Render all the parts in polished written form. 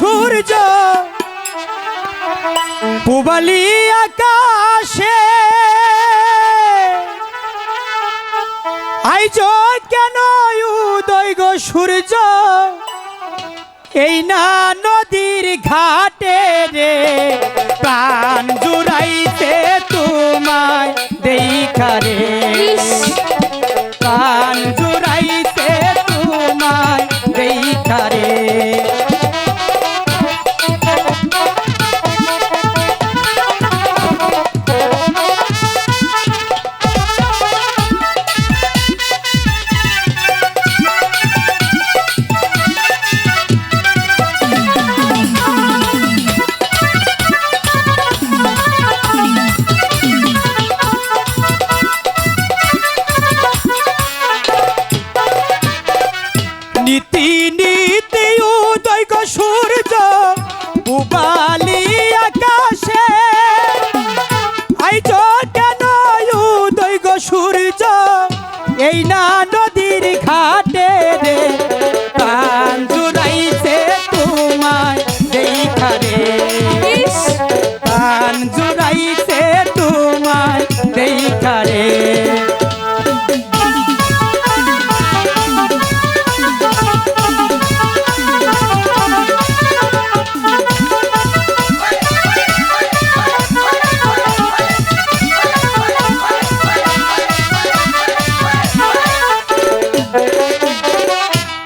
সূর্য পূবালি আকাশে আইজ কেন উদয় গো সূর্য এই না নদীর ঘাটে রে প্রাণ জুড়াইতে তোমায় দেখা রে প্রাণ জুড়াইতে তোমায় দেখা রে নীতি নীতি উদয় গো সূর্য পূবালি আকাশে আইজ কেন উদয় গো সূর্য এই না নদীর ঘাটে রে প্রাণ জুড়াইতে তোমায় দেখা রে প্রাণ জুড়াইতে তোমায় দেখা রে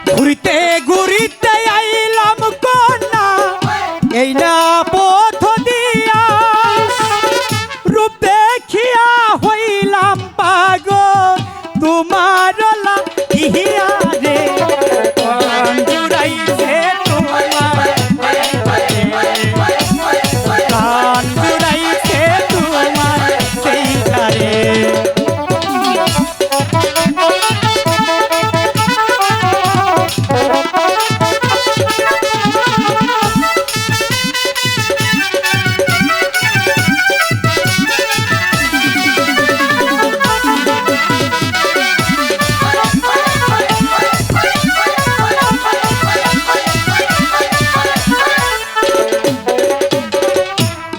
ঘুরিতে ঘুরিতে আইলাম কন্যা এই না পথ দিয়া রূপ দেখিয়া হইলাম পাগল তোমার লাগিয়া রে প্রাণ জুড়াইতে তোমায় প্রাণ জুড়াইতে তোমায় দেখা রে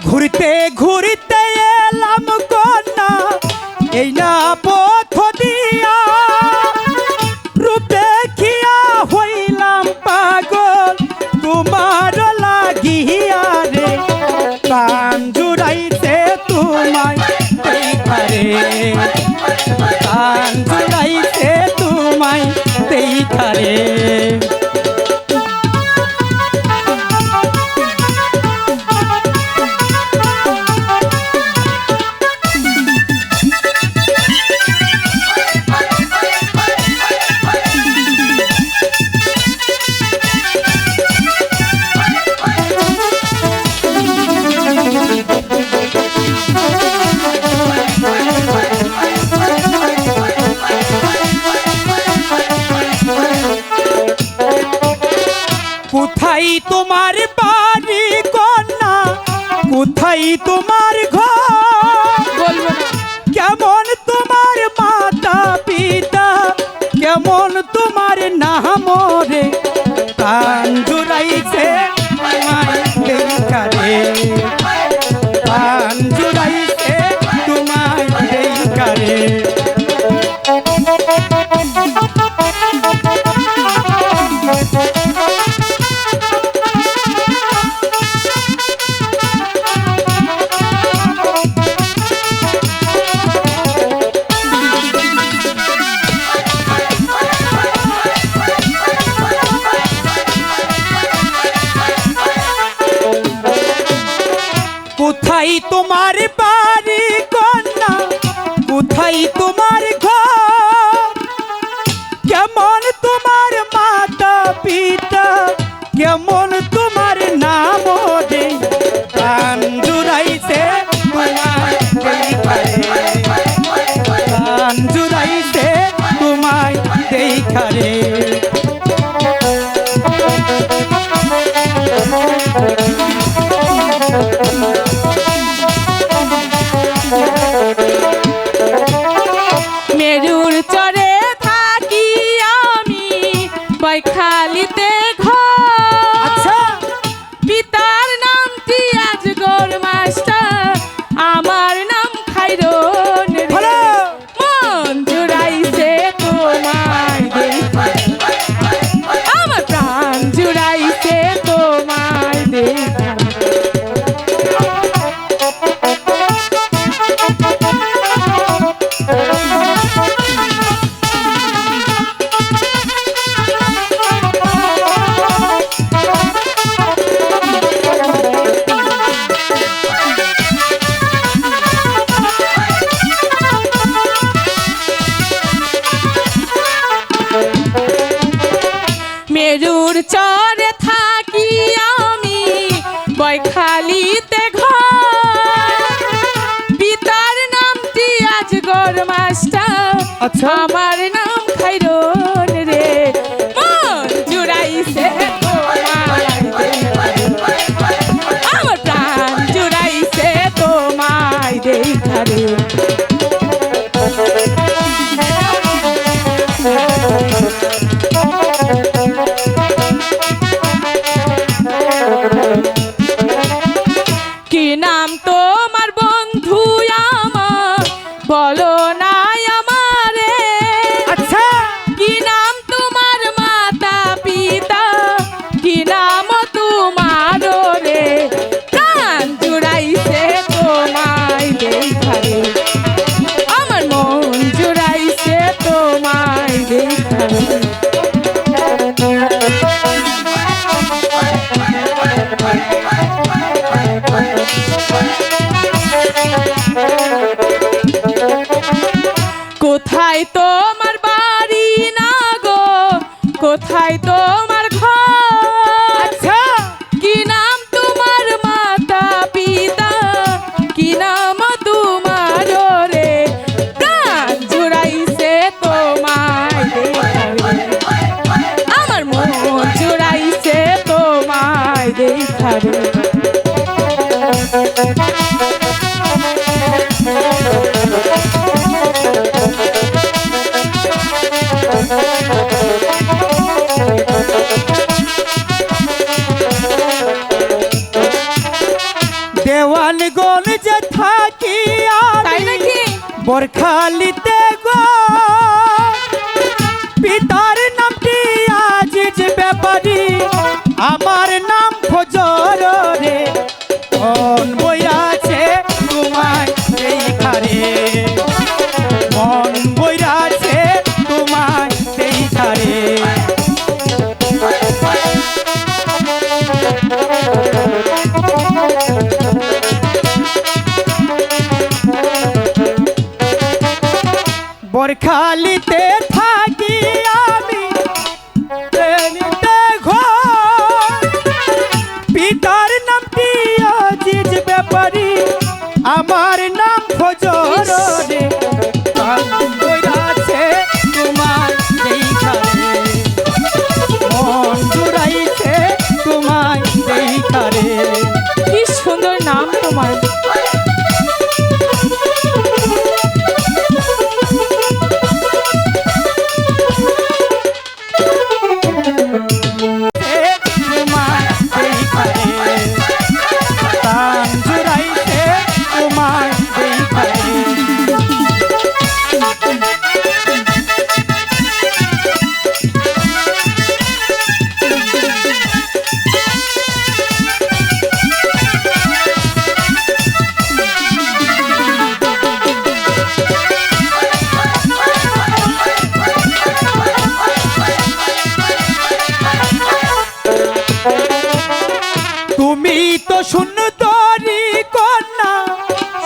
ঘুরিতে ঘুরিতে এলাম কন্যা এই না পথ দিয়া রূপ দেখিয়া হইলাম পাগল তোমার লাগিয়া রে প্রাণ জুড়াইতে তোমায় দেখা রে প্রাণ জুড়াইতে তোমায় দেখা রে কোথায় তোমার বাড়ি কন্যা কোথায় তোমার ঘর কেমন তোমার মাতা পিতা কেমন তোমার নাম রে প্রাণ জুড়াইতে তোমায় দেখা রে প্রাণ জুড়াইতে তোমায় দেখা রে কোথায় তোমার বাড়ি কন্যা কোথায় তোমার ঘর কেমন তোমার মাতা পিতা কেমন তোমার নাম রে প্রাণ জুড়াইতে তোমায় দেখা রে প্রাণ জুড়াইতে তোমায় দেখা রে খালিতে ঘর পিতার নামটি আজগর মাস্টার আচ্ছা। আমার নাম খাইরন রে মন জুড়াইছে তোমায় আমার প্রাণ জুড়াইছে তোমায় দেখা রে কি নাম তোমার বন্ধু আমার বলো না আমারে আচ্ছা কি নাম তোমার মাতা পিতা কি নাম তোমার রে প্রাণ জুড়াইছে তোমায় দেখা রে আমার মন জুড়াইছে তোমায় দেখা রে কোথায় তোমার বাড়ি না গো কোথায় তোমার ঘর আচ্ছা কি নাম তোমার মাতা পিতা কি নাম তোমার রে প্রাণ জুড়াইছে তোমায় দেখা রে আমার মন জুড়াইছে তোমায় দেখা রে দেওয়ানগঞ্জ থাকি তাই নাকি বরখালিতে গো পিতার নামটি আজিজ ব্যাপারী আমার নাম ফজর রে মন বইরাছে তোমায় দেখা রে মন বইরাছে তোমায় দেখা রে বরখালিতে থাকি আমি প্রেমিতে ঘর পিতার নামটি আজিজ ব্যাপারী আমার নাম ফজর রে মন বইরাছে তোমায় দেখা রে মন জুড়াইছে তোমায় দেখা রে কি সুন্দর নাম তোমার তোমায় দেখা রে প্রাণ জুড়াইছে তোমায় দেখা রে তুমি তো সুন্দরী কন্যা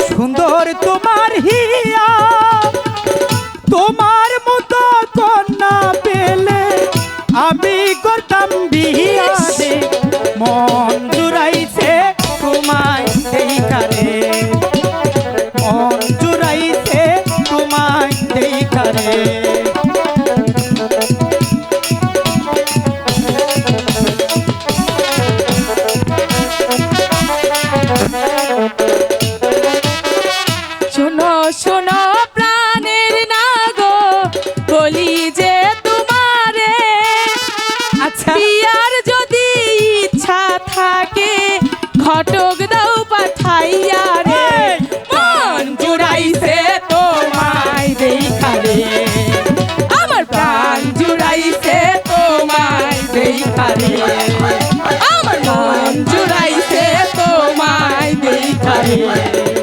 সুন্দর তোমার হিয়া তোমার মতো কন্যা পেলে আমি করতাম বিয়া রে মন জুড়াইছে তোমায় দেখা রে মন জুড়াইছে তোমায় দেখা রে শোনো শোনো প্রাণের নাগো বলি যে তোমারে আচ্ছা বিয়ার যদি ইচ্ছা থাকে ঘটক দাও পাঠাইয়া রে মন জুড়াইছে তোমায় দেখা রে আমার প্রাণ জুড়াইছে তোমায় দেখা রে আমার মন জুড়াইছে তোমায় দেখা রে